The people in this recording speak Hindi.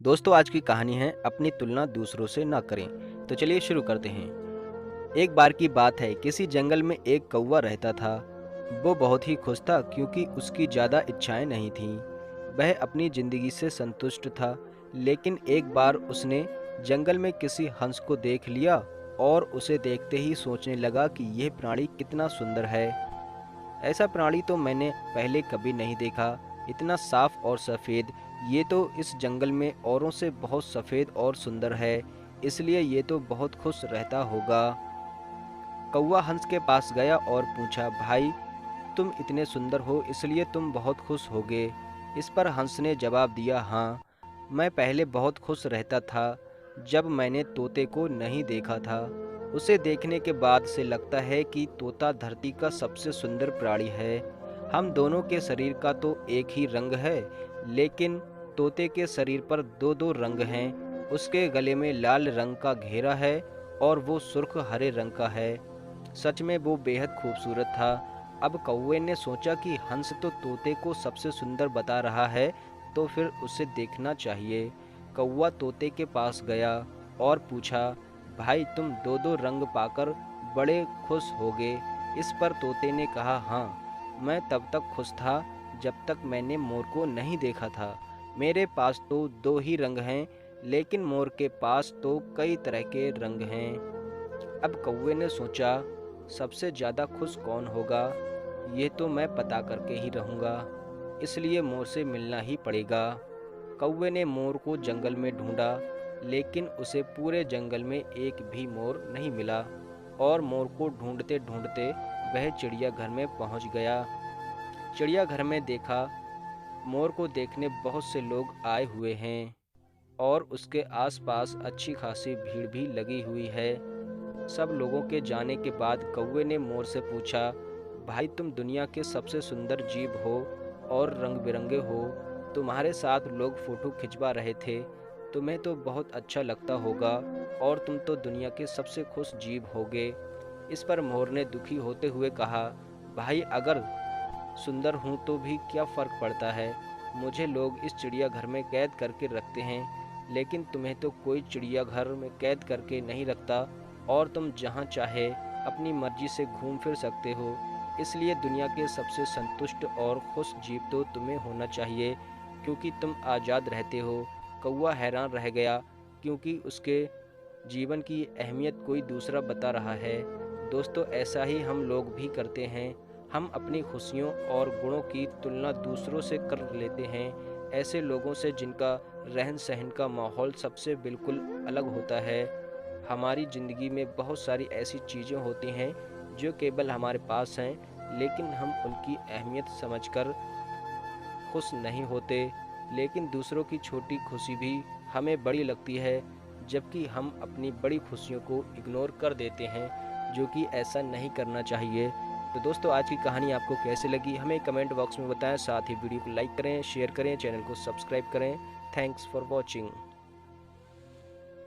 दोस्तों आज की कहानी है अपनी तुलना दूसरों से ना करें। तो चलिए शुरू करते हैं। एक बार की बात है, किसी जंगल में एक कौवा रहता था। वो बहुत ही खुश था क्योंकि उसकी ज़्यादा इच्छाएं नहीं थीं। वह अपनी ज़िंदगी से संतुष्ट था। लेकिन एक बार उसने जंगल में किसी हंस को देख लिया और उसे देखते ही सोचने लगा कि यह प्राणी कितना सुंदर है। ऐसा प्राणी तो मैंने पहले कभी नहीं देखा। इतना साफ और सफ़ेद। ये तो इस जंगल में औरों से बहुत सफ़ेद और सुंदर है। इसलिए ये तो बहुत खुश रहता होगा। कौवा हंस के पास गया और पूछा, भाई तुम इतने सुंदर हो इसलिए तुम बहुत खुश होगे। इस पर हंस ने जवाब दिया, हाँ, मैं पहले बहुत खुश रहता था जब मैंने तोते को नहीं देखा था। उसे देखने के बाद से लगता है कि तोता धरती का सबसे सुंदर प्राणी है। हम दोनों के शरीर का तो एक ही रंग है, लेकिन तोते के शरीर पर दो दो रंग हैं। उसके गले में लाल रंग का घेरा है और वो सुर्ख हरे रंग का है। सच में वो बेहद खूबसूरत था। अब कौवे ने सोचा कि हंस तो तोते को सबसे सुंदर बता रहा है, तो फिर उसे देखना चाहिए। कौवा तोते के पास गया और पूछा, भाई तुम दो दो रंग पाकर बड़े खुश होगे। इस पर तोते ने कहा, हाँ, मैं तब तक खुश था जब तक मैंने मोर को नहीं देखा था। मेरे पास तो दो ही रंग हैं, लेकिन मोर के पास तो कई तरह के रंग हैं। अब कौवे ने सोचा, सबसे ज़्यादा खुश कौन होगा, ये तो मैं पता करके ही रहूँगा। इसलिए मोर से मिलना ही पड़ेगा। कौवे ने मोर को जंगल में ढूंढा, लेकिन उसे पूरे जंगल में एक भी मोर नहीं मिला। और मोर को ढूंढते ढूंढते वह चिड़ियाघर में पहुंच गया। चिड़ियाघर में देखा, मोर को देखने बहुत से लोग आए हुए हैं और उसके आसपास अच्छी खासी भीड़ भी लगी हुई है। सब लोगों के जाने के बाद कौवे ने मोर से पूछा, भाई तुम दुनिया के सबसे सुंदर जीव हो और रंग बिरंगे हो। तुम्हारे साथ लोग फ़ोटो खिंचवा रहे थे। तुम्हें तो बहुत अच्छा लगता होगा और तुम तो दुनिया के सबसे खुश जीव होगे। इस पर मोर ने दुखी होते हुए कहा, भाई अगर सुंदर हूँ तो भी क्या फ़र्क पड़ता है। मुझे लोग इस चिड़ियाघर में कैद करके रखते हैं, लेकिन तुम्हें तो कोई चिड़ियाघर में कैद करके नहीं रखता और तुम जहाँ चाहे अपनी मर्जी से घूम फिर सकते हो। इसलिए दुनिया के सबसे संतुष्ट और खुश जीव तो तुम्हें होना चाहिए, क्योंकि तुम आज़ाद रहते हो। कौवा हैरान रह गया, क्योंकि उसके जीवन की अहमियत कोई दूसरा बता रहा है। दोस्तों ऐसा ही हम लोग भी करते हैं। हम अपनी खुशियों और गुणों की तुलना दूसरों से कर लेते हैं, ऐसे लोगों से जिनका रहन सहन का माहौल सबसे बिल्कुल अलग होता है। हमारी ज़िंदगी में बहुत सारी ऐसी चीज़ें होती हैं जो केवल हमारे पास हैं, लेकिन हम उनकी अहमियत समझकर खुश नहीं होते। लेकिन दूसरों की छोटी खुशी भी हमें बड़ी लगती है, जबकि हम अपनी बड़ी खुशियों को इग्नोर कर देते हैं, जो कि ऐसा नहीं करना चाहिए। तो दोस्तों आज की कहानी आपको कैसे लगी हमें कमेंट बॉक्स में बताएं। साथ ही वीडियो को लाइक करें, शेयर करें, चैनल को सब्सक्राइब करें। Thanks for watching.